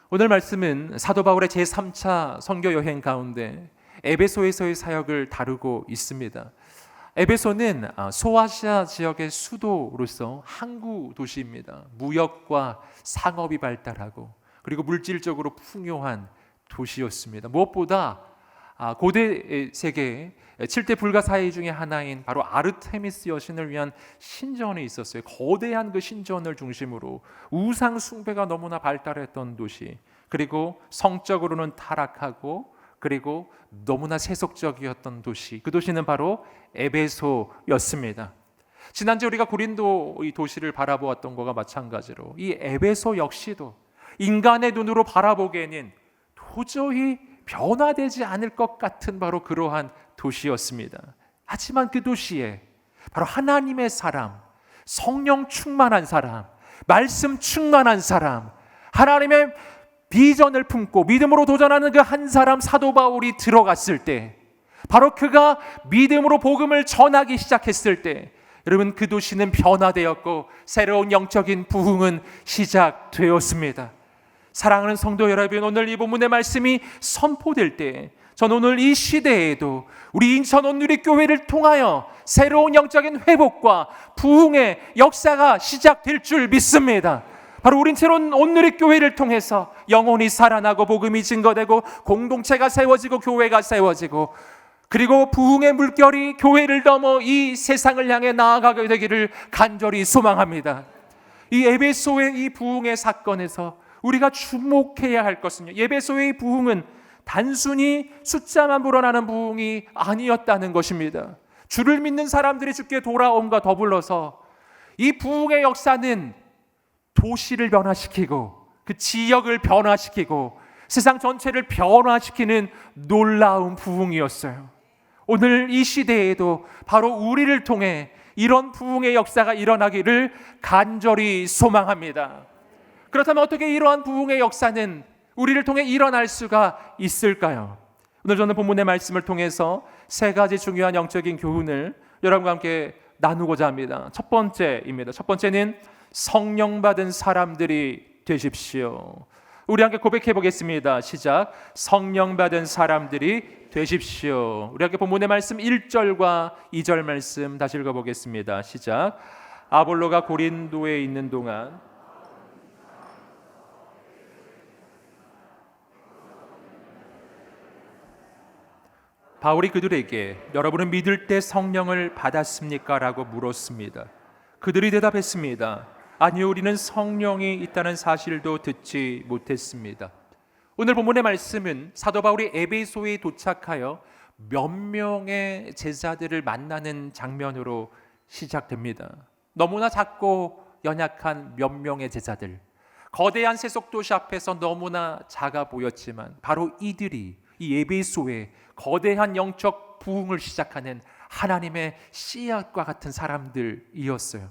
오늘 말씀은 사도 바울의 제3차 선교 여행 가운데 에베소에서의 사역을 다루고 있습니다. 에베소는 소아시아 지역의 수도로서 항구 도시입니다. 무역과 상업이 발달하고 그리고 물질적으로 풍요한 도시였습니다. 무엇보다 고대 세계의 7대 불가사의 중에 하나인 바로 아르테미스 여신을 위한 신전이 있었어요. 거대한 그 신전을 중심으로 우상 숭배가 너무나 발달했던 도시, 그리고 성적으로는 타락하고 그리고 너무나 세속적이었던 도시, 그 도시는 바로 에베소였습니다. 지난주 우리가 고린도 이 도시를 바라보았던 것과 마찬가지로 이 에베소 역시도 인간의 눈으로 바라보기에는 도저히 변화되지 않을 것 같은 바로 그러한 도시였습니다. 하지만 그 도시에 바로 하나님의 사람, 성령 충만한 사람, 말씀 충만한 사람, 하나님의 비전을 품고 믿음으로 도전하는 그 한 사람 사도 바울이 들어갔을 때, 바로 그가 믿음으로 복음을 전하기 시작했을 때 여러분, 그 도시는 변화되었고 새로운 영적인 부흥은 시작되었습니다. 사랑하는 성도 여러분, 오늘 이 본문의 말씀이 선포될 때 저는 오늘 이 시대에도 우리 인천 온누리교회를 통하여 새로운 영적인 회복과 부흥의 역사가 시작될 줄 믿습니다. 바로 우리 인천 온누리교회를 통해서 영혼이 살아나고 복음이 증거되고 공동체가 세워지고 교회가 세워지고 그리고 부흥의 물결이 교회를 넘어 이 세상을 향해 나아가게 되기를 간절히 소망합니다. 이 에베소의 이 부흥의 사건에서 우리가 주목해야 할 것은요, 에베소의 부흥은 단순히 숫자만 불어나는 부흥이 아니었다는 것입니다. 주를 믿는 사람들이 주께 돌아옴과 더불어서 이 부흥의 역사는 도시를 변화시키고 그 지역을 변화시키고 세상 전체를 변화시키는 놀라운 부흥이었어요. 오늘 이 시대에도 바로 우리를 통해 이런 부흥의 역사가 일어나기를 간절히 소망합니다. 그렇다면 어떻게 이러한 부흥의 역사는 우리를 통해 일어날 수가 있을까요? 오늘 저는 본문의 말씀을 통해서 세 가지 중요한 영적인 교훈을 여러분과 함께 나누고자 합니다. 첫 번째입니다. 첫 번째는 성령 받은 사람들이 되십시오. 우리 함께 고백해 보겠습니다. 시작. 성령 받은 사람들이 되십시오. 우리 함께 본문의 말씀 1절과 2절 말씀 다시 읽어보겠습니다. 시작. 아볼로가 고린도에 있는 동안 바울이 그들에게 여러분은 믿을 때 성령을 받았습니까? 라고 물었습니다. 그들이 대답했습니다. 아니요, 우리는 성령이 있다는 사실도 듣지 못했습니다. 오늘 본문의 말씀은 사도 바울이 에베소에 도착하여 몇 명의 제자들을 만나는 장면으로 시작됩니다. 너무나 작고 연약한 몇 명의 제자들, 거대한 세속도시 앞에서 너무나 작아 보였지만 바로 이들이 이 에베소에 거대한 영적 부흥을 시작하는 하나님의 씨앗과 같은 사람들이었어요.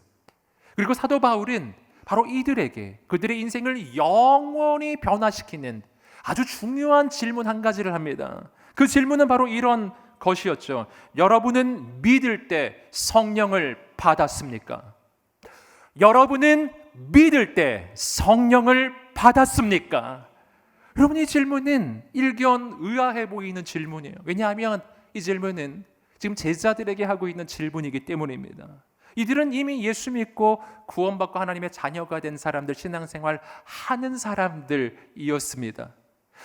그리고 사도 바울은 바로 이들에게 그들의 인생을 영원히 변화시키는 아주 중요한 질문 한 가지를 합니다. 그 질문은 바로 이런 것이었죠. 여러분은 믿을 때 성령을 받았습니까? 여러분은 믿을 때 성령을 받았습니까? 여러분, 이 질문은 일견의아해 보이는 질문이에요. 왜냐하면 이 질문은 지금 제자들에게 하고 있는 질문이기 때문입니다. 이들은 이미 예수 믿고 구원받고 하나님의 자녀가 된 사람들, 신앙생활 하는 사람들이었습니다.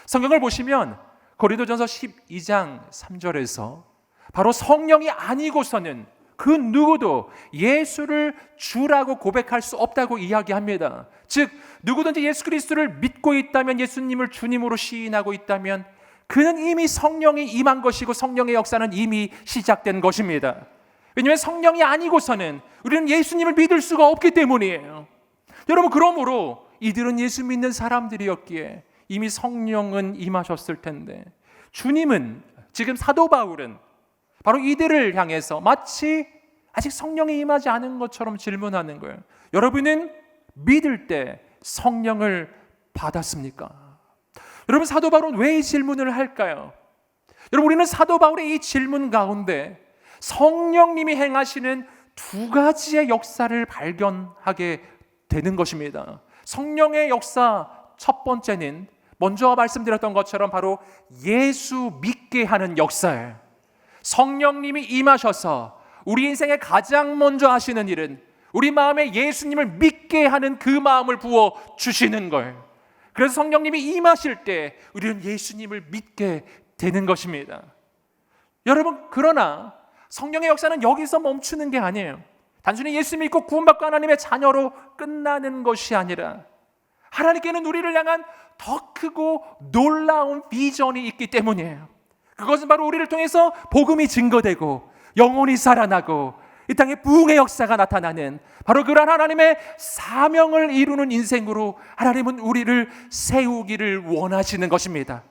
성경을 보시면 고린도전서 12장 3절에서 바로 성령이 아니고서는 그 누구도 예수를 주라고 고백할 수 없다고 이야기합니다. 즉 누구든지 예수 그리스도를 믿고 있다면, 예수님을 주님으로 시인하고 있다면 그는 이미 성령이 임한 것이고 성령의 역사는 이미 시작된 것입니다. 왜냐하면 성령이 아니고서는 우리는 예수님을 믿을 수가 없기 때문이에요. 여러분, 그러므로 이들은 예수 믿는 사람들이었기에 이미 성령은 임하셨을 텐데, 주님은, 지금 사도 바울은 바로 이들을 향해서 마치 아직 성령이 임하지 않은 것처럼 질문하는 거예요. 여러분은 믿을 때 성령을 받았습니까? 여러분, 사도 바울은 왜 이 질문을 할까요? 여러분, 우리는 사도 바울의 이 질문 가운데 성령님이 행하시는 두 가지의 역사를 발견하게 되는 것입니다. 성령의 역사 첫 번째는 먼저 말씀드렸던 것처럼 바로 예수 믿게 하는 역사예요. 성령님이 임하셔서 우리 인생에 가장 먼저 하시는 일은 우리 마음에 예수님을 믿게 하는 그 마음을 부어 주시는 거예요. 그래서 성령님이 임하실 때 우리는 예수님을 믿게 되는 것입니다. 여러분, 그러나 성령의 역사는 여기서 멈추는 게 아니에요. 단순히 예수 믿고 구원받고 하나님의 자녀로 끝나는 것이 아니라 하나님께는 우리를 향한 더 크고 놀라운 비전이 있기 때문이에요. 그것은 바로 우리를 통해서 복음이 증거되고 영혼이 살아나고 이 땅에 부흥의 역사가 나타나는 바로 그러한 하나님의 사명을 이루는 인생으로 하나님은 우리를 세우기를 원하시는 것입니다.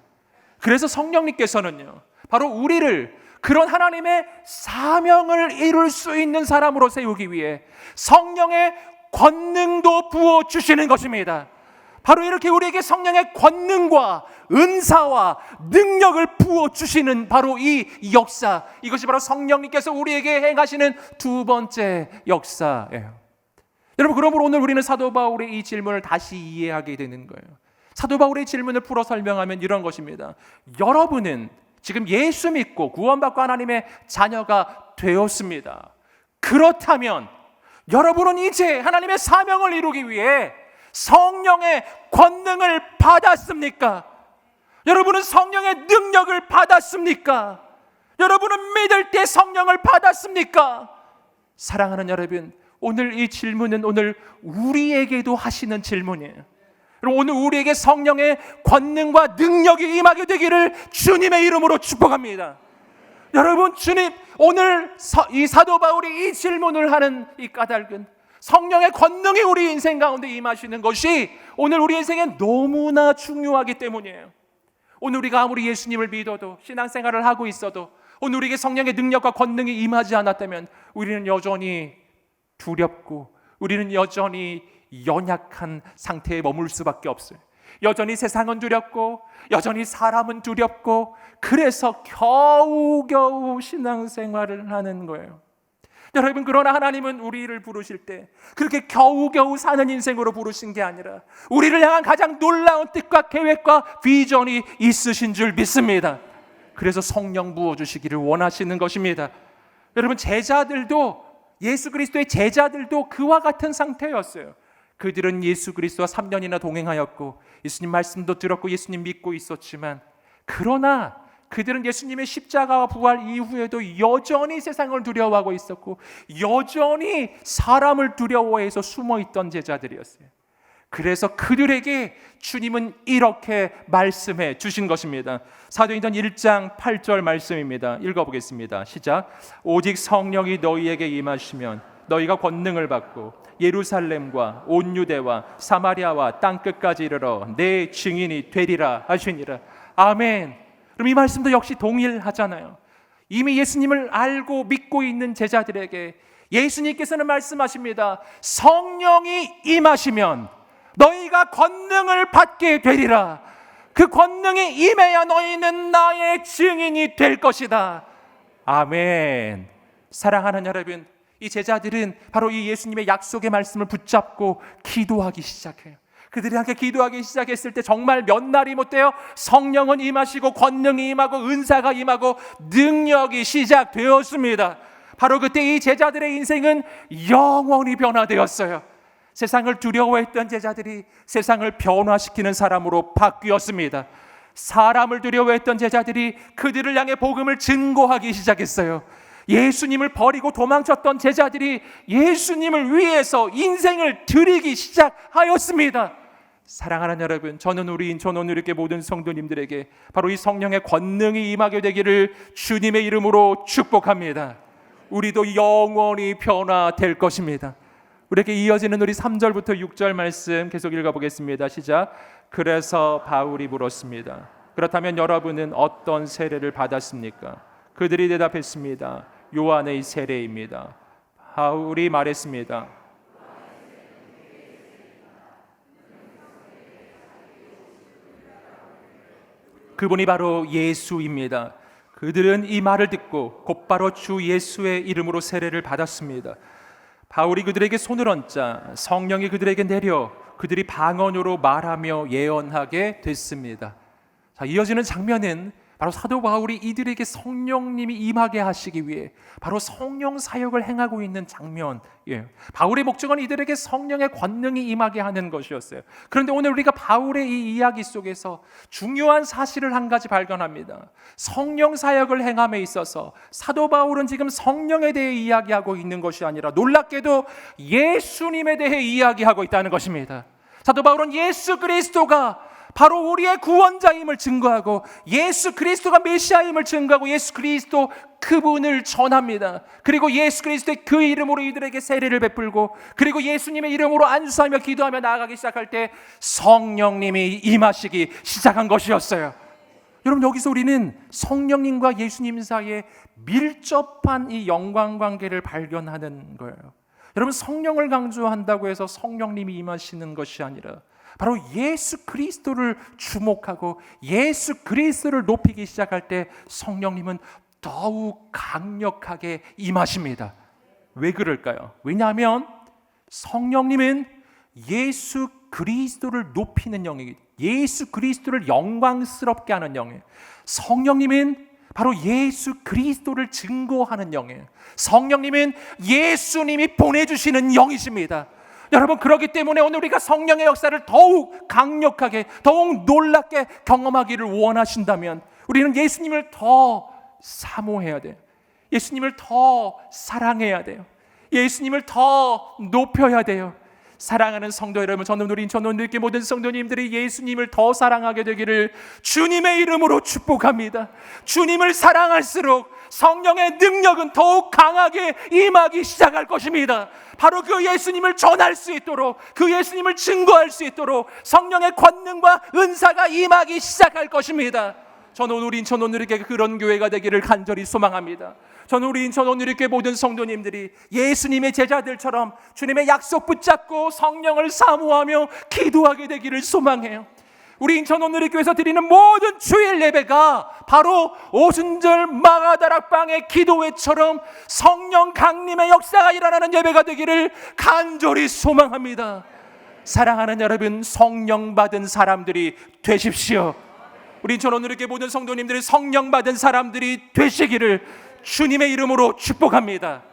그래서 성령님께서는요, 바로 우리를 그런 하나님의 사명을 이룰 수 있는 사람으로 세우기 위해 성령의 권능도 부어주시는 것입니다. 바로 이렇게 우리에게 성령의 권능과 은사와 능력을 부어주시는 바로 이 역사, 이것이 바로 성령님께서 우리에게 행하시는 두 번째 역사예요. 여러분, 그러므로 오늘 우리는 사도 바울의 이 질문을 다시 이해하게 되는 거예요. 사도 바울의 질문을 풀어 설명하면 이런 것입니다. 여러분은 지금 예수 믿고 구원받고 하나님의 자녀가 되었습니다. 그렇다면 여러분은 이제 하나님의 사명을 이루기 위해 성령의 권능을 받았습니까? 여러분은 성령의 능력을 받았습니까? 여러분은 믿을 때 성령을 받았습니까? 사랑하는 여러분, 오늘 이 질문은 오늘 우리에게도 하시는 질문이에요. 오늘 우리에게 성령의 권능과 능력이 임하게 되기를 주님의 이름으로 축복합니다. 여러분, 주님, 오늘 이 사도 바울이 이 질문을 하는 이 까닭은 성령의 권능이 우리 인생 가운데 임하시는 것이 오늘 우리 인생에 너무나 중요하기 때문이에요. 오늘 우리가 아무리 예수님을 믿어도 신앙생활을 하고 있어도 오늘 우리에게 성령의 능력과 권능이 임하지 않았다면 우리는 여전히 두렵고 우리는 여전히 연약한 상태에 머물 수밖에 없어요. 여전히 세상은 두렵고 여전히 사람은 두렵고 그래서 겨우겨우 신앙생활을 하는 거예요. 여러분, 그러나 하나님은 우리를 부르실 때 그렇게 겨우겨우 사는 인생으로 부르신 게 아니라 우리를 향한 가장 놀라운 뜻과 계획과 비전이 있으신 줄 믿습니다. 그래서 성령 부어주시기를 원하시는 것입니다. 여러분, 제자들도, 예수 그리스도의 제자들도 그와 같은 상태였어요. 그들은 예수 그리스도와 3년이나 동행하였고 예수님 말씀도 들었고 예수님 믿고 있었지만, 그러나 그들은 예수님의 십자가와 부활 이후에도 여전히 세상을 두려워하고 있었고 여전히 사람을 두려워해서 숨어있던 제자들이었어요. 그래서 그들에게 주님은 이렇게 말씀해 주신 것입니다. 사도행전 1장 8절 말씀입니다. 읽어보겠습니다. 시작. 오직 성령이 너희에게 임하시면 너희가 권능을 받고 예루살렘과 온 유대와 사마리아와 땅끝까지 이르러 내 증인이 되리라 하시니라. 아멘. 그럼 이 말씀도 역시 동일하잖아요. 이미 예수님을 알고 믿고 있는 제자들에게 예수님께서는 말씀하십니다. 성령이 임하시면 너희가 권능을 받게 되리라. 그 권능이 임해야 너희는 나의 증인이 될 것이다. 아멘. 사랑하는 여러분, 이 제자들은 바로 이 예수님의 약속의 말씀을 붙잡고 기도하기 시작해요. 그들이 함께 기도하기 시작했을 때 정말 몇 날이 못 돼요. 성령은 임하시고 권능이 임하고 은사가 임하고 능력이 시작되었습니다. 바로 그때 이 제자들의 인생은 영원히 변화되었어요. 세상을 두려워했던 제자들이 세상을 변화시키는 사람으로 바뀌었습니다. 사람을 두려워했던 제자들이 그들을 향해 복음을 증거하기 시작했어요. 예수님을 버리고 도망쳤던 제자들이 예수님을 위해서 인생을 드리기 시작하였습니다. 사랑하는 여러분, 저는 우리 이렇게 모든 성도님들에게 바로 이 성령의 권능이 임하게 되기를 주님의 이름으로 축복합니다. 우리도 영원히 변화될 것입니다. 우리에게 이어지는 우리 3절부터 6절 말씀 계속 읽어보겠습니다. 시작. 그래서 바울이 물었습니다. 그렇다면 여러분은 어떤 세례를 받았습니까? 그들이 대답했습니다. 요한의 세례입니다. 바울이 말했습니다. 그분이 바로 예수입니다. 그들은 이 말을 듣고 곧바로 주 예수의 이름으로 세례를 받았습니다. 바울이 그들에게 손을 얹자 성령이 그들에게 내려 그들이 방언으로 말하며 예언하게 됐습니다. 자, 이어지는 장면은 바로 사도 바울이 이들에게 성령님이 임하게 하시기 위해 바로 성령 사역을 행하고 있는 장면이에요. 바울의 목적은 이들에게 성령의 권능이 임하게 하는 것이었어요. 그런데 오늘 우리가 바울의 이 이야기 속에서 중요한 사실을 한 가지 발견합니다. 성령 사역을 행함에 있어서 사도 바울은 지금 성령에 대해 이야기하고 있는 것이 아니라 놀랍게도 예수님에 대해 이야기하고 있다는 것입니다. 사도 바울은 예수 그리스도가 바로 우리의 구원자임을 증거하고 예수 그리스도가 메시아임을 증거하고 예수 그리스도 그분을 전합니다. 그리고 예수 그리스도의 그 이름으로 이들에게 세례를 베풀고 그리고 예수님의 이름으로 안수하며 기도하며 나아가기 시작할 때 성령님이 임하시기 시작한 것이었어요. 여러분, 여기서 우리는 성령님과 예수님 사이에 밀접한 이 영광관계를 발견하는 거예요. 여러분, 성령을 강조한다고 해서 성령님이 임하시는 것이 아니라 바로 예수 그리스도를 주목하고 예수 그리스도를 높이기 시작할 때 성령님은 더욱 강력하게 임하십니다. 왜 그럴까요? 왜냐하면 성령님은 예수 그리스도를 높이는 영이기, 예수 그리스도를 영광스럽게 하는 영이에요. 성령님은 바로 예수 그리스도를 증거하는 영이에요. 성령님은 예수님이 보내주시는 영이십니다. 여러분, 그렇기 때문에 오늘 우리가 성령의 역사를 더욱 강력하게, 더욱 놀랍게 경험하기를 원하신다면 우리는 예수님을 더 사모해야 돼요. 예수님을 더 사랑해야 돼요. 예수님을 더 높여야 돼요. 사랑하는 성도 여러분, 저는 우리 인천원들께 모든 성도님들이 예수님을 더 사랑하게 되기를 주님의 이름으로 축복합니다. 주님을 사랑할수록 성령의 능력은 더욱 강하게 임하기 시작할 것입니다. 바로 그 예수님을 전할 수 있도록, 그 예수님을 증거할 수 있도록 성령의 권능과 은사가 임하기 시작할 것입니다. 저는 오늘 인천 온누리교회가 그런 교회가 되기를 간절히 소망합니다. 저는 우리 인천 온누리교회 모든 성도님들이 예수님의 제자들처럼 주님의 약속 붙잡고 성령을 사모하며 기도하게 되기를 소망해요. 우리 인천 온누리교회에서 드리는 모든 주일 예배가 바로 오순절 마가다락방의 기도회처럼 성령 강림의 역사가 일어나는 예배가 되기를 간절히 소망합니다. 사랑하는 여러분, 성령 받은 사람들이 되십시오. 우리 인천 온누리교회 모든 성도님들이 성령 받은 사람들이 되시기를 주님의 이름으로 축복합니다.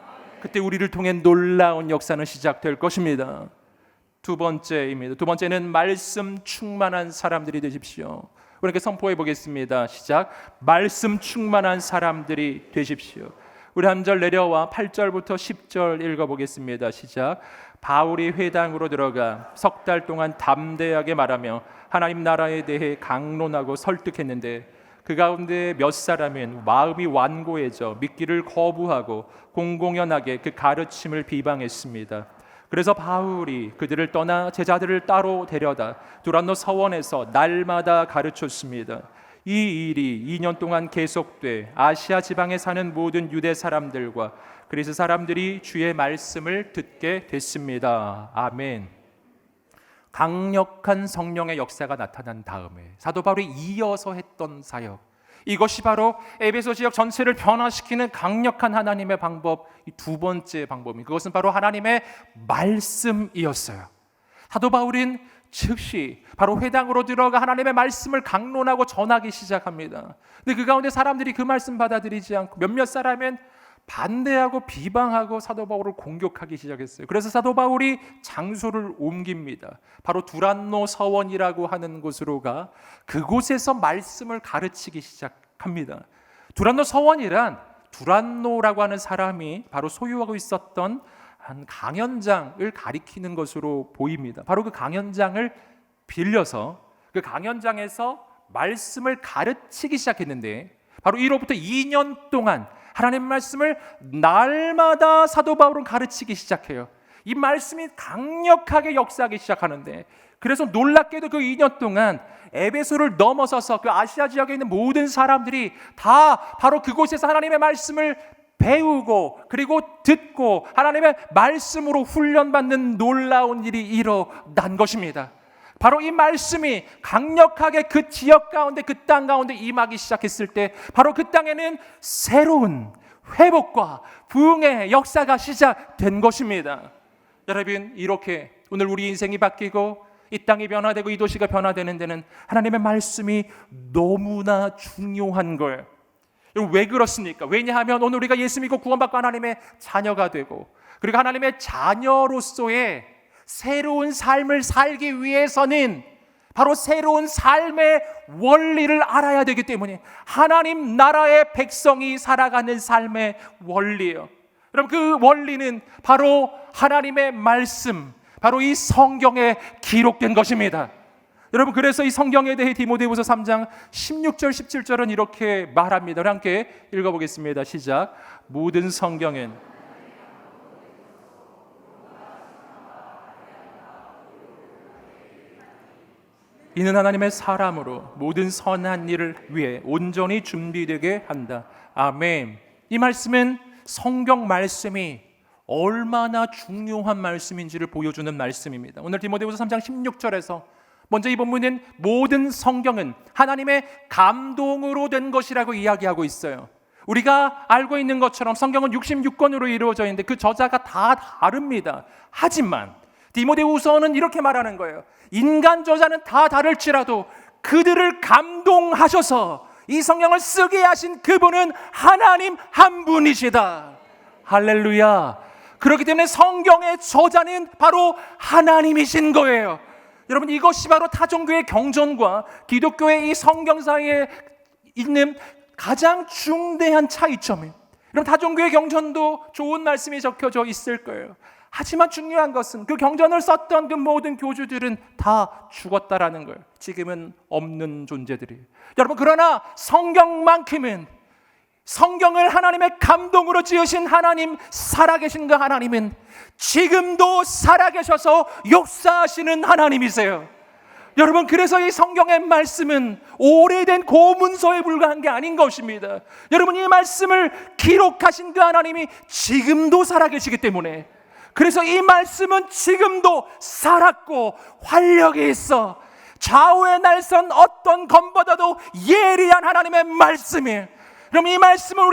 그때 우리를 통해 놀라운 역사는 시작될 것입니다. 두 번째입니다. 두 번째는 말씀 충만한 사람들이 되십시오. 우리가 선포해 보겠습니다. 시작. 말씀 충만한 사람들이 되십시오. 우리 한 절 내려와 8절부터 10절 읽어보겠습니다. 시작. 바울이 회당으로 들어가 석 달 동안 담대하게 말하며 하나님 나라에 대해 강론하고 설득했는데 그 가운데 몇 사람은 마음이 완고해져 믿기를 거부하고 공공연하게 그 가르침을 비방했습니다. 그래서 바울이 그들을 떠나 제자들을 따로 데려다 두란노 서원에서 날마다 가르쳤습니다. 이 일이 2년 동안 계속돼 아시아 지방에 사는 모든 유대 사람들과 그리스 사람들이 주의 말씀을 듣게 됐습니다. 아멘. 강력한 성령의 역사가 나타난 다음에 사도 바울이 이어서 했던 사역, 이것이 바로 에베소 지역 전체를 변화시키는 강력한 하나님의 방법, 이 두 번째 방법입니다. 그것은 바로 하나님의 말씀이었어요. 사도 바울은 즉시 바로 회당으로 들어가 하나님의 말씀을 강론하고 전하기 시작합니다. 근데 그 가운데 사람들이 그 말씀 받아들이지 않고 몇몇 사람은 반대하고 비방하고 사도 바울을 공격하기 시작했어요. 그래서 사도 바울이 장소를 옮깁니다. 바로 두란노 서원이라고 하는 곳으로 가 그곳에서 말씀을 가르치기 시작합니다. 두란노 서원이란 두란노라고 하는 사람이 바로 소유하고 있었던 한 강연장을 가리키는 것으로 보입니다. 바로 그 강연장을 빌려서 그 강연장에서 말씀을 가르치기 시작했는데 바로 이로부터 2년 동안 하나님 말씀을 날마다 사도 바울은 가르치기 시작해요. 이 말씀이 강력하게 역사하기 시작하는데 그래서 놀랍게도 그 2년 동안 에베소를 넘어서서 그 아시아 지역에 있는 모든 사람들이 다 바로 그곳에서 하나님의 말씀을 배우고 그리고 듣고 하나님의 말씀으로 훈련받는 놀라운 일이 일어난 것입니다. 바로 이 말씀이 강력하게 그 지역 가운데 그 땅 가운데 임하기 시작했을 때 바로 그 땅에는 새로운 회복과 부흥의 역사가 시작된 것입니다. 여러분, 이렇게 오늘 우리 인생이 바뀌고 이 땅이 변화되고 이 도시가 변화되는 데는 하나님의 말씀이 너무나 중요한 거예요. 왜 그렇습니까? 왜냐하면 오늘 우리가 예수 믿고 구원받고 하나님의 자녀가 되고, 그리고 하나님의 자녀로서의 새로운 삶을 살기 위해서는 바로 새로운 삶의 원리를 알아야 되기 때문에, 하나님 나라의 백성이 살아가는 삶의 원리예요. 여러분, 그 원리는 바로 하나님의 말씀, 바로 이 성경에 기록된 것입니다. 여러분, 그래서 이 성경에 대해 디모데후서 3장 16절 17절은 이렇게 말합니다. 우리 함께 읽어보겠습니다. 시작. 모든 성경은 이는 하나님의 사람으로 모든 선한 일을 위해 온전히 준비되게 한다. 아멘. 이 말씀은 성경 말씀이 얼마나 중요한 말씀인지를 보여주는 말씀입니다. 오늘 디모데후서 3장 16절에서 먼저 이 본문은 모든 성경은 하나님의 감동으로 된 것이라고 이야기하고 있어요. 우리가 알고 있는 것처럼 성경은 66권으로 이루어져 있는데 그 저자가 다 다릅니다. 하지만 디모데후서는 이렇게 말하는 거예요. 인간 저자는 다 다를지라도 그들을 감동하셔서 이 성경을 쓰게 하신 그분은 하나님 한 분이시다. 할렐루야. 그렇기 때문에 성경의 저자는 바로 하나님이신 거예요. 여러분, 이것이 바로 타종교의 경전과 기독교의 이 성경 사이에 있는 가장 중대한 차이점이에요. 여러분, 타종교의 경전도 좋은 말씀이 적혀져 있을 거예요. 하지만 중요한 것은 그 경전을 썼던 그 모든 교주들은 다 죽었다라는 거예요. 지금은 없는 존재들이에요. 여러분, 그러나 성경만큼은, 성경을 하나님의 감동으로 지으신 하나님, 살아계신 그 하나님은 지금도 살아계셔서 역사하시는 하나님이세요. 여러분, 그래서 이 성경의 말씀은 오래된 고문서에 불과한 게 아닌 것입니다. 여러분, 이 말씀을 기록하신 그 하나님이 지금도 살아계시기 때문에, 그래서 이 말씀은 지금도 살았고 활력이 있어 좌우의 날선 어떤 검보다도 예리한 하나님의 말씀이에요. 그럼 이 말씀은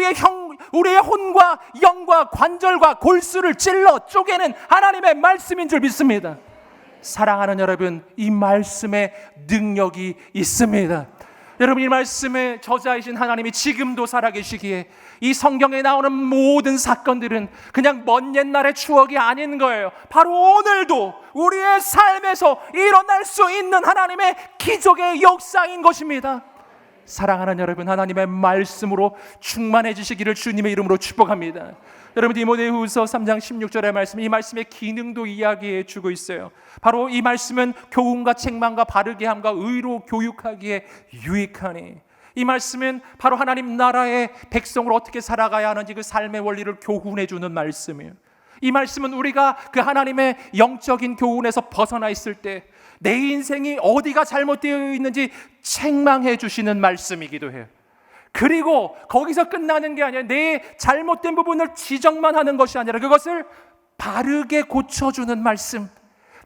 우리의 혼과 영과 관절과 골수를 찔러 쪼개는 하나님의 말씀인 줄 믿습니다. 사랑하는 여러분, 이 말씀에 능력이 있습니다. 여러분, 이 말씀의 저자이신 하나님이 지금도 살아계시기에 이 성경에 나오는 모든 사건들은 그냥 먼 옛날의 추억이 아닌 거예요. 바로 오늘도 우리의 삶에서 일어날 수 있는 하나님의 기적의 역사인 것입니다. 사랑하는 여러분, 하나님의 말씀으로 충만해지시기를 주님의 이름으로 축복합니다. 여러분, 디모데후서 3장 16절의 말씀, 이 말씀의 기능도 이야기해 주고 있어요. 바로 이 말씀은 교훈과 책망과 바르게 함과 의로 교육하기에 유익하니, 이 말씀은 바로 하나님 나라의 백성으로 어떻게 살아가야 하는지 그 삶의 원리를 교훈해 주는 말씀이에요. 이 말씀은 우리가 그 하나님의 영적인 교훈에서 벗어나 있을 때 내 인생이 어디가 잘못되어 있는지 책망해 주시는 말씀이기도 해요. 그리고 거기서 끝나는 게 아니라 내 잘못된 부분을 지적만 하는 것이 아니라 그것을 바르게 고쳐주는 말씀,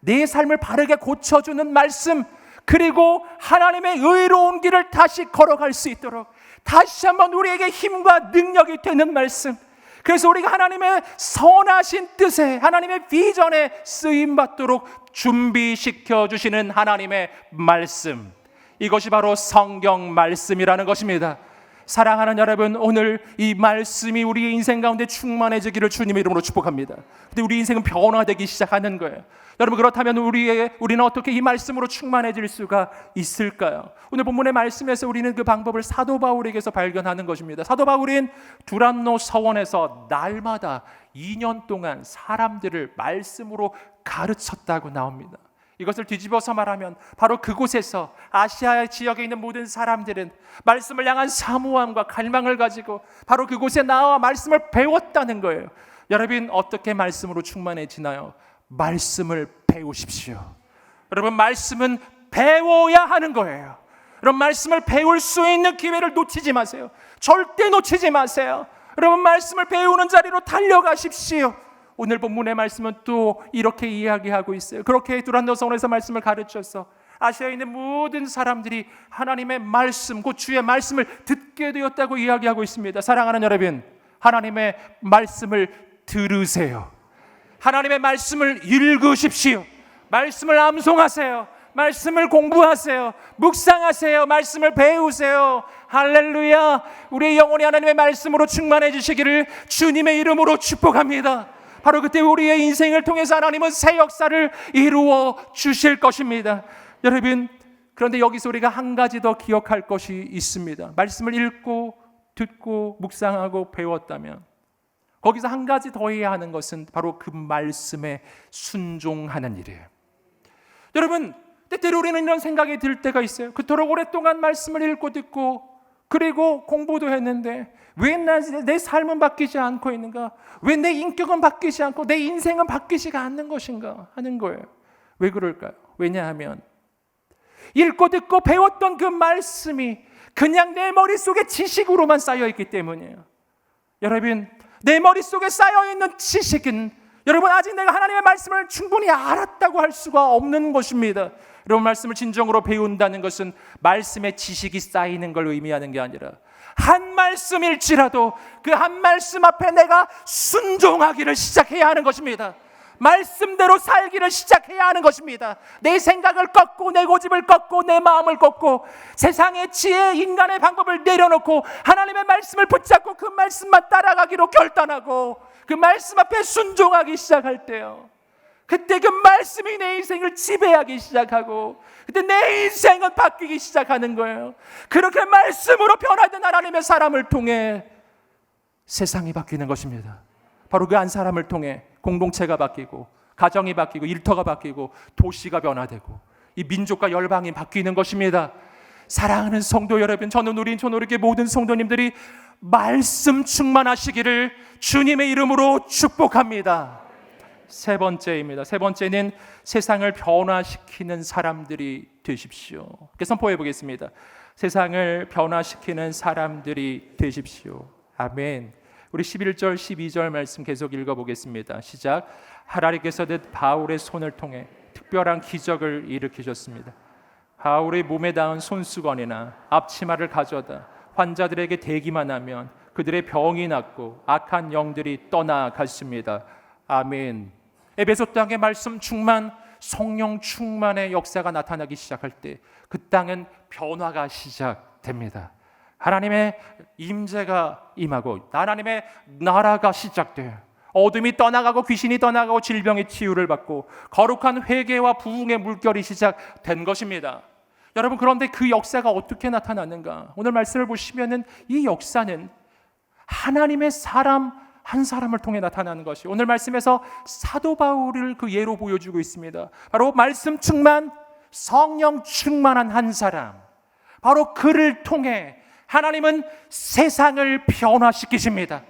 내 삶을 바르게 고쳐주는 말씀, 그리고 하나님의 의로운 길을 다시 걸어갈 수 있도록 다시 한번 우리에게 힘과 능력이 되는 말씀. 그래서 우리가 하나님의 선하신 뜻에, 하나님의 비전에 쓰임받도록 준비시켜 주시는 하나님의 말씀, 이것이 바로 성경 말씀이라는 것입니다. 사랑하는 여러분, 오늘 이 말씀이 우리의 인생 가운데 충만해지기를 주님의 이름으로 축복합니다. 근데 우리 인생은 변화되기 시작하는 거예요. 여러분, 그렇다면 우리는 어떻게 이 말씀으로 충만해질 수가 있을까요? 오늘 본문의 말씀에서 우리는 그 방법을 사도 바울에게서 발견하는 것입니다. 사도 바울은 두란노 서원에서 날마다 2년 동안 사람들을 말씀으로 가르쳤다고 나옵니다. 이것을 뒤집어서 말하면 바로 그곳에서 아시아 지역에 있는 모든 사람들은 말씀을 향한 사모함과 갈망을 가지고 바로 그곳에 나와 말씀을 배웠다는 거예요. 여러분, 어떻게 말씀으로 충만해지나요? 말씀을 배우십시오. 여러분, 말씀은 배워야 하는 거예요. 여러분, 말씀을 배울 수 있는 기회를 놓치지 마세요. 절대 놓치지 마세요. 여러분, 말씀을 배우는 자리로 달려가십시오. 오늘 본문의 말씀은 또 이렇게 이야기하고 있어요. 그렇게 두란노 서원에서 말씀을 가르쳐서 아시아에 있는 모든 사람들이 하나님의 말씀, 곧 주의 말씀을 듣게 되었다고 이야기하고 있습니다. 사랑하는 여러분, 하나님의 말씀을 들으세요. 하나님의 말씀을 읽으십시오. 말씀을 암송하세요. 말씀을 공부하세요. 묵상하세요. 말씀을 배우세요. 할렐루야. 우리의 영혼이 하나님의 말씀으로 충만해지시기를 주님의 이름으로 축복합니다. 바로 그때 우리의 인생을 통해서 하나님은 새 역사를 이루어 주실 것입니다. 여러분, 그런데 여기서 우리가 한 가지 더 기억할 것이 있습니다. 말씀을 읽고 듣고 묵상하고 배웠다면 거기서 한 가지 더 해야 하는 것은 바로 그 말씀에 순종하는 일이에요. 여러분, 때때로 우리는 이런 생각이 들 때가 있어요. 그토록 오랫동안 말씀을 읽고 듣고 그리고 공부도 했는데 왜 내 삶은 바뀌지 않고 있는가? 왜 내 인격은 바뀌지 않고 내 인생은 바뀌지가 않는 것인가 하는 거예요. 왜 그럴까요? 왜냐하면 읽고 듣고 배웠던 그 말씀이 그냥 내 머릿속에 지식으로만 쌓여있기 때문이에요. 여러분, 내 머릿속에 쌓여있는 지식은 여러분 아직 내가 하나님의 말씀을 충분히 알았다고 할 수가 없는 것입니다. 여러분, 말씀을 진정으로 배운다는 것은 말씀의 지식이 쌓이는 걸 의미하는 게 아니라 한 말씀일지라도 그 한 말씀 앞에 내가 순종하기를 시작해야 하는 것입니다. 말씀대로 살기를 시작해야 하는 것입니다. 내 생각을 꺾고 내 고집을 꺾고 내 마음을 꺾고 세상의 지혜, 인간의 방법을 내려놓고 하나님의 말씀을 붙잡고 그 말씀만 따라가기로 결단하고 그 말씀 앞에 순종하기 시작할 때요, 그때 그 말씀이 내 인생을 지배하기 시작하고 그때 내 인생은 바뀌기 시작하는 거예요. 그렇게 말씀으로 변화된 하나님의 사람을 통해 세상이 바뀌는 것입니다. 바로 그 한 사람을 통해 공동체가 바뀌고 가정이 바뀌고 일터가 바뀌고 도시가 변화되고 이 민족과 열방이 바뀌는 것입니다. 사랑하는 성도 여러분, 저는 우리 모든 성도님들이 말씀 충만하시기를 주님의 이름으로 축복합니다. 세 번째입니다. 세 번째는 세상을 변화시키는 사람들이 되십시오. 이렇게 선포해 보겠습니다. 세상을 변화시키는 사람들이 되십시오. 아멘. 우리 11절 12절 말씀 계속 읽어보겠습니다. 시작. 하나님께서 바울의 손을 통해 특별한 기적을 일으키셨습니다. 바울의 몸에 닿은 손수건이나 앞치마를 가져다 환자들에게 대기만 하면 그들의 병이 낫고 악한 영들이 떠나갔습니다. 아멘. 에베소 땅의 말씀 충만, 성령 충만의 역사가 나타나기 시작할 때 그 땅은 변화가 시작됩니다. 하나님의 임재가 임하고 하나님의 나라가 시작돼요. 어둠이 떠나가고 귀신이 떠나가고 질병의 치유를 받고 거룩한 회개와 부흥의 물결이 시작된 것입니다. 여러분, 그런데 그 역사가 어떻게 나타나는가? 오늘 말씀을 보시면은 이 역사는 하나님의 사람 한 사람을 통해 나타나는 것이, 오늘 말씀에서 사도 바울을 그 예로 보여주고 있습니다. 바로 말씀 충만, 성령 충만한 한 사람, 바로 그를 통해 하나님은 세상을 변화시키십니다.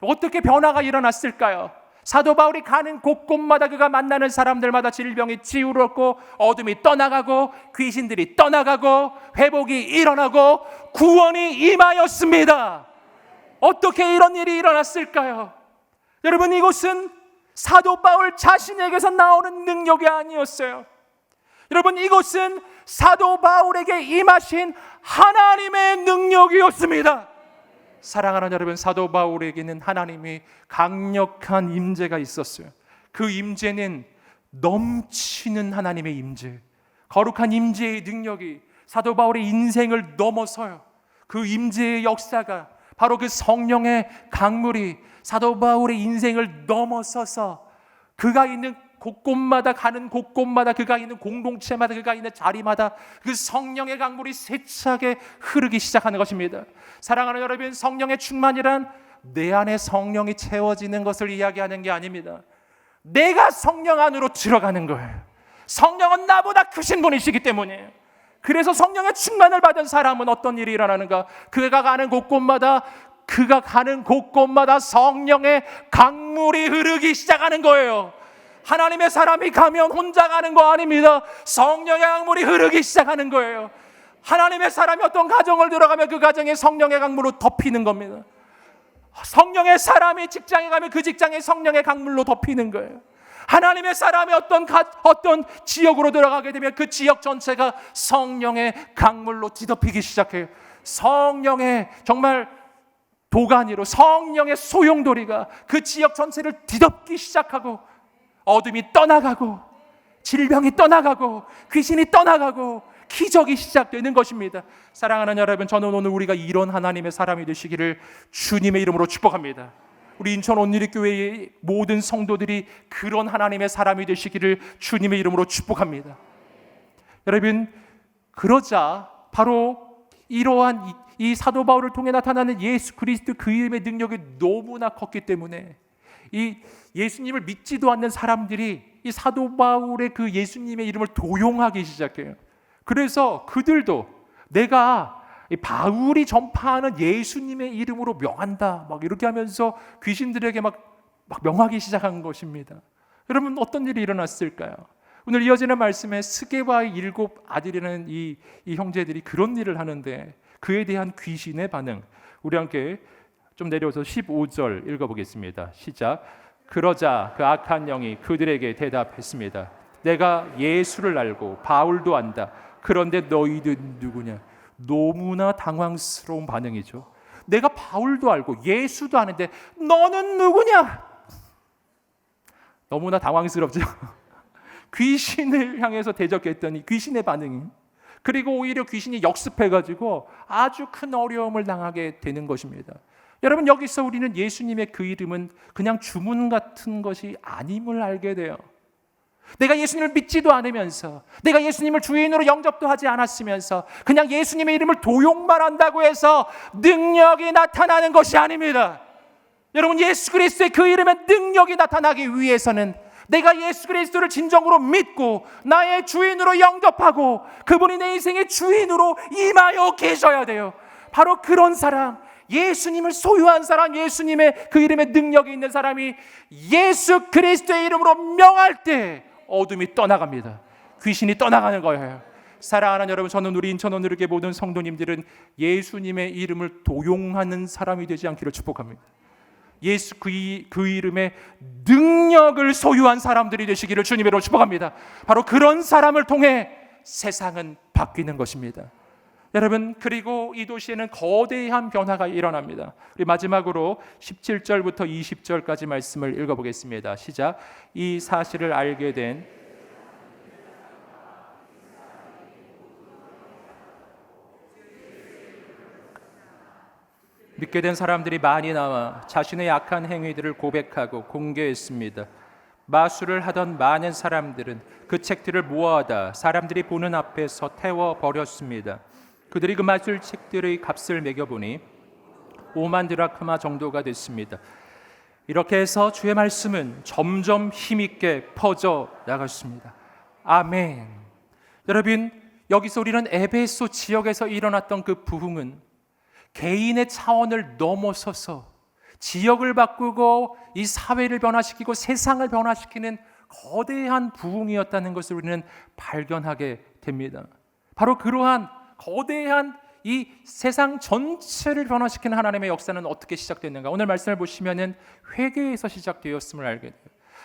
어떻게 변화가 일어났을까요? 사도 바울이 가는 곳곳마다 그가 만나는 사람들마다 질병이 치유롭고 어둠이 떠나가고 귀신들이 떠나가고 회복이 일어나고 구원이 임하였습니다. 어떻게 이런 일이 일어났을까요? 여러분, 이곳은 사도 바울 자신에게서 나오는 능력이 아니었어요. 여러분, 이곳은 사도 바울에게 임하신 하나님의 능력이었습니다. 사랑하는 여러분, 사도 바울에게는 하나님의 강력한 임재가 있었어요. 그 임재는 넘치는 하나님의 임재, 거룩한 임재의 능력이 사도 바울의 인생을 넘어서요. 그 임재의 역사가 바로 그 성령의 강물이 사도 바울의 인생을 넘어서서 그가 있는 곳곳마다 가는 곳곳마다 그가 있는 공동체마다 그가 있는 자리마다 그 성령의 강물이 세차게 흐르기 시작하는 것입니다. 사랑하는 여러분, 성령의 충만이란 내 안에 성령이 채워지는 것을 이야기하는 게 아닙니다. 내가 성령 안으로 들어가는 거예요. 성령은 나보다 크신 분이시기 때문이에요. 그래서 성령의 충만을 받은 사람은 어떤 일이 일어나는가? 그가 가는 곳곳마다 성령의 강물이 흐르기 시작하는 거예요. 하나님의 사람이 가면 혼자 가는 거 아닙니다. 성령의 강물이 흐르기 시작하는 거예요. 하나님의 사람이 어떤 가정을 들어가면 그 가정에 성령의 강물로 덮이는 겁니다. 성령의 사람이 직장에 가면 그 직장에 성령의 강물로 덮이는 거예요. 하나님의 사람이 어떤 지역으로 들어가게 되면 그 지역 전체가 성령의 강물로 뒤덮이기 시작해요. 성령의 정말 도가니로 성령의 소용돌이가 그 지역 전체를 뒤덮기 시작하고 어둠이 떠나가고 질병이 떠나가고 귀신이 떠나가고 기적이 시작되는 것입니다. 사랑하는 여러분, 저는 오늘 우리가 이런 하나님의 사람이 되시기를 주님의 이름으로 축복합니다. 우리 인천 온누리교회의 모든 성도들이 그런 하나님의 사람이 되시기를 주님의 이름으로 축복합니다. 여러분, 그러자 바로 이러한 이 사도 바울을 통해 나타나는 예수 그리스도 그 이름의 능력이 너무나 컸기 때문에 이 예수님을 믿지도 않는 사람들이 이 사도 바울의 그 예수님의 이름을 도용하기 시작해요. 그래서 그들도 내가 바울이 전파하는 예수님의 이름으로 명한다 막 이렇게 하면서 귀신들에게 막 명하기 시작한 것입니다. 여러분, 어떤 일이 일어났을까요? 오늘 이어지는 말씀에 스게바의 7 아들이라는 이 형제들이 그런 일을 하는데 그에 대한 귀신의 반응, 우리 함께 좀 내려서 15절 읽어보겠습니다. 시작. 그러자 그 악한 영이 그들에게 대답했습니다. 내가 예수를 알고 바울도 안다. 그런데 너희들 누구냐? 너무나 당황스러운 반응이죠. 내가 바울도 알고 예수도 아는데 너는 누구냐? 너무나 당황스럽죠. 귀신을 향해서 대적했더니 귀신의 반응이, 그리고 오히려 귀신이 역습해가지고 아주 큰 어려움을 당하게 되는 것입니다. 여러분, 여기서 우리는 예수님의 그 이름은 그냥 주문 같은 것이 아님을 알게 돼요. 내가 예수님을 믿지도 않으면서, 내가 예수님을 주인으로 영접도 하지 않았으면서 그냥 예수님의 이름을 도용만 한다고 해서 능력이 나타나는 것이 아닙니다. 여러분, 예수 그리스도의 그 이름의 능력이 나타나기 위해서는 내가 예수 그리스도를 진정으로 믿고 나의 주인으로 영접하고 그분이 내 인생의 주인으로 임하여 계셔야 돼요. 바로 그런 사람, 예수님을 소유한 사람, 예수님의 그 이름의 능력이 있는 사람이 예수 그리스도의 이름으로 명할 때 어둠이 떠나갑니다. 귀신이 떠나가는 거예요. 사랑하는 여러분, 저는 우리 인천 온누리교회 모든 성도님들은 예수님의 이름을 도용하는 사람이 되지 않기를 축복합니다. 예수 그 이름의 능력을 소유한 사람들이 되시기를 주님으로 축복합니다. 바로 그런 사람을 통해 세상은 바뀌는 것입니다. 여러분, 그리고 이 도시에는 거대한 변화가 일어납니다. 우리 마지막으로 17절부터 20절까지 말씀을 읽어보겠습니다. 시작. 이 사실을 알게 된 믿게 된 사람들이 많이 나와 자신의 악한 행위들을 고백하고 공개했습니다. 마술을 하던 많은 사람들은 그 책들을 모아다 사람들이 보는 앞에서 태워버렸습니다. 그들이 그 마술책들의 값을 매겨보니 5만 드라크마 정도가 됐습니다. 이렇게 해서 주의 말씀은 점점 힘있게 퍼져 나갔습니다. 아멘. 여러분, 여기서 우리는 에베소 지역에서 일어났던 그 부흥은 개인의 차원을 넘어서서 지역을 바꾸고 이 사회를 변화시키고 세상을 변화시키는 거대한 부흥이었다는 것을 우리는 발견하게 됩니다. 바로 그러한 거대한 이 세상 전체를 변화시키는 하나님의 역사는 어떻게 시작됐는가? 오늘 말씀을 보시면은 회개에서 시작되었음을 알게 돼요.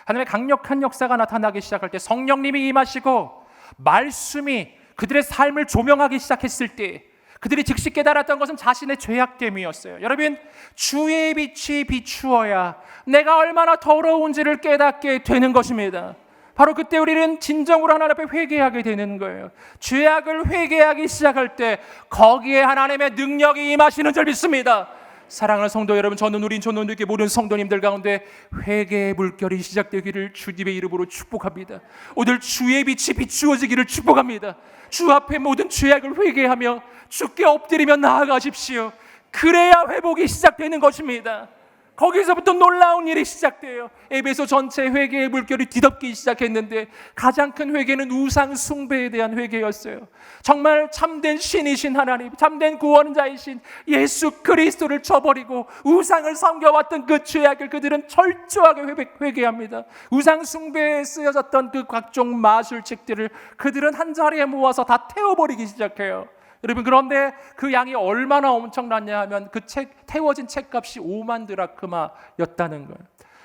하나님의 강력한 역사가 나타나기 시작할 때 성령님이 임하시고 말씀이 그들의 삶을 조명하기 시작했을 때 그들이 즉시 깨달았던 것은 자신의 죄악됨이었어요. 여러분, 주의 빛이 비추어야 내가 얼마나 더러운지를 깨닫게 되는 것입니다. 바로 그때 우리는 진정으로 하나님 앞에 회개하게 되는 거예요. 죄악을 회개하기 시작할 때 거기에 하나님의 능력이 임하시는 줄 믿습니다. 사랑하는 성도 여러분, 저는 우리 인천 온누리교회 모든 성도님들 가운데 회개의 물결이 시작되기를 주님의 이름으로 축복합니다. 오늘 주의 빛이 비추어지기를 축복합니다. 주 앞에 모든 죄악을 회개하며 주께 엎드리며 나아가십시오. 그래야 회복이 시작되는 것입니다. 거기서부터 놀라운 일이 시작돼요. 에베소 전체 회개의 물결이 뒤덮기 시작했는데 가장 큰 회개는 우상 숭배에 대한 회개였어요. 정말 참된 신이신 하나님, 참된 구원자이신 예수 그리스도를 저버리고 우상을 섬겨왔던 그 죄악을 그들은 철저하게 회개합니다. 우상 숭배에 쓰여졌던 그 각종 마술책들을 그들은 한 자리에 모아서 다 태워버리기 시작해요. 여러분, 그런데 그 양이 얼마나 엄청났냐 하면 그 태워진 책값이 5만 드라크마였다는 거예요.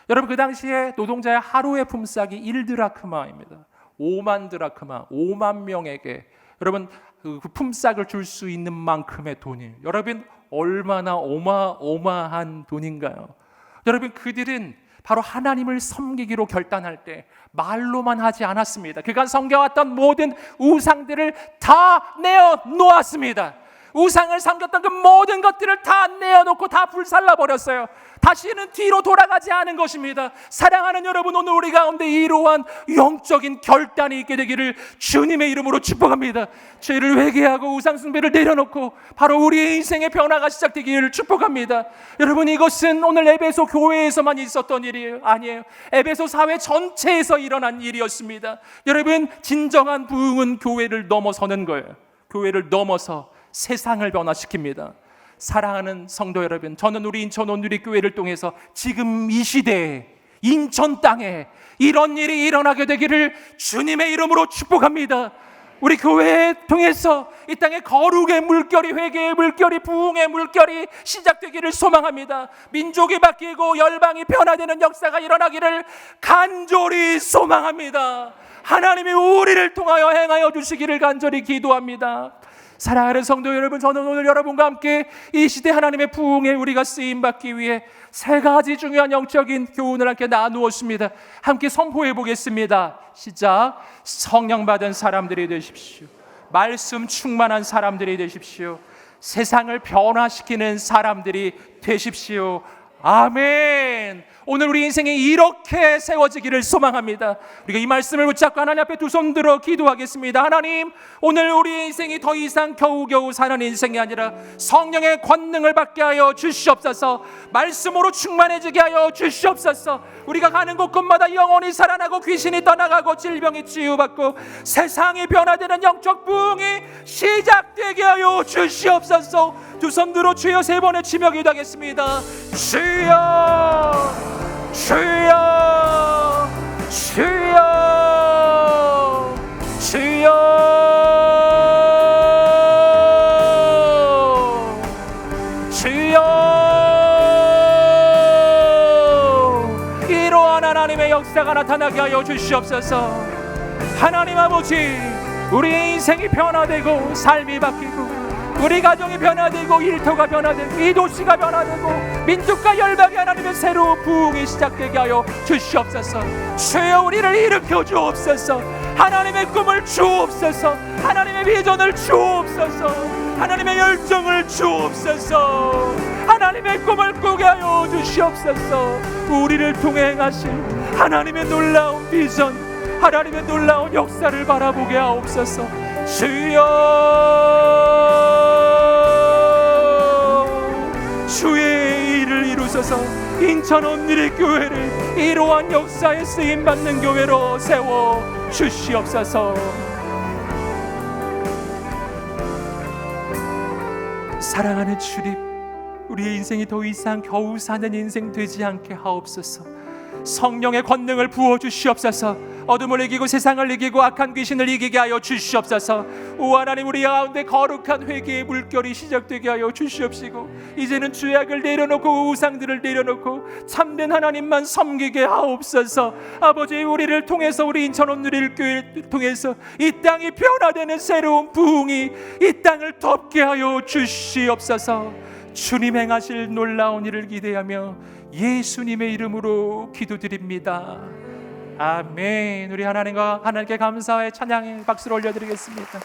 여러분, 그 당시에 노동자의 하루의 품삯이 1드라크마입니다. 5만 드라크마, 5만 명에게 여러분 그 품삯을 줄 수 있는 만큼의 돈이에요. 여러분, 얼마나 어마어마한 돈인가요? 여러분, 그들은 바로 하나님을 섬기기로 결단할 때 말로만 하지 않았습니다. 그가 섬겨왔던 모든 우상들을 다 내어놓았습니다. 우상을 섬겼던 그 모든 것들을 다 내어놓고 다 불살라버렸어요. 다시는 뒤로 돌아가지 않은 것입니다. 사랑하는 여러분, 오늘 우리 가운데 이러한 영적인 결단이 있게 되기를 주님의 이름으로 축복합니다. 죄를 회개하고 우상 숭배를 내려놓고 바로 우리의 인생의 변화가 시작되기를 축복합니다. 여러분, 이것은 오늘 에베소 교회에서만 있었던 일이 아니에요. 에베소 사회 전체에서 일어난 일이었습니다. 여러분, 진정한 부흥은 교회를 넘어서는 거예요. 교회를 넘어서 세상을 변화시킵니다. 사랑하는 성도 여러분, 저는 우리 인천 온누리교회를 통해서 지금 이 시대에 인천 땅에 이런 일이 일어나게 되기를 주님의 이름으로 축복합니다. 우리 교회에 통해서 이 땅에 거룩의 물결이, 회개의 물결이, 부흥의 물결이 시작되기를 소망합니다. 민족이 바뀌고 열방이 변화되는 역사가 일어나기를 간절히 소망합니다. 하나님이 우리를 통하여 행하여 주시기를 간절히 기도합니다. 사랑하는 성도 여러분, 저는 오늘 여러분과 함께 이 시대 하나님의 부흥에 우리가 쓰임받기 위해 세 가지 중요한 영적인 교훈을 함께 나누었습니다. 함께 선포해 보겠습니다. 시작. 성령 받은 사람들이 되십시오. 말씀 충만한 사람들이 되십시오. 세상을 변화시키는 사람들이 되십시오. 아멘. 오늘 우리 인생이 이렇게 세워지기를 소망합니다. 우리가 이 말씀을 붙잡고 하나님 앞에 두 손 들어 기도하겠습니다. 하나님, 오늘 우리 인생이 더 이상 겨우겨우 사는 인생이 아니라 성령의 권능을 받게 하여 주시옵소서. 말씀으로 충만해지게 하여 주시옵소서. 우리가 가는 곳곳마다 영혼이 살아나고 귀신이 떠나가고 질병이 치유받고 세상이 변화되는 영적 부흥이 시작되게 하여 주시옵소서. 두 손 들어 주여 세 번의 치며 기도하겠습니다. 주여, 주여, 주여, 주여, 주여. 이러한 하나님의 역사가 나타나게 하여 주시옵소서. 하나님 아버지, 우리의 인생이 변화되고 삶이 바뀌고 우리 가정이 변화되고 일터가 변화되고 이 도시가 변화되고 민족과 열방의 하나님의 새로운 부흥이 시작되게 하여 주시옵소서. 주여, 우리를 일으켜 주옵소서. 하나님의 꿈을 주옵소서. 하나님의 비전을 주옵소서. 하나님의 열정을 주옵소서. 하나님의 꿈을 꾸게 하여 주시옵소서. 우리를 통해 행하실 하나님의 놀라운 비전, 하나님의 놀라운 역사를 바라보게 하옵소서. 주여, 주의 일을 이루소서. 인천 온누리교회를 이러한 역사에 쓰임받는 교회로 세워 주시옵소서. 사랑하는 주님, 우리의 인생이 더 이상 겨우 사는 인생 되지 않게 하옵소서. 성령의 권능을 부어 주시옵소서. 어둠을 이기고 세상을 이기고 악한 귀신을 이기게 하여 주시옵소서. 오 하나님, 우리 가운데 거룩한 회개의 물결이 시작되게 하여 주시옵시고 이제는 죄악을 내려놓고 우상들을 내려놓고 참된 하나님만 섬기게 하옵소서. 아버지, 우리를 통해서 우리 인천 온누리교회를 통해서 이 땅이 변화되는 새로운 부흥이 이 땅을 덮게 하여 주시옵소서. 주님 행하실 놀라운 일을 기대하며 예수님의 이름으로 기도드립니다. 아멘. 우리 하나님께 감사의 찬양의 박수를 올려드리겠습니다.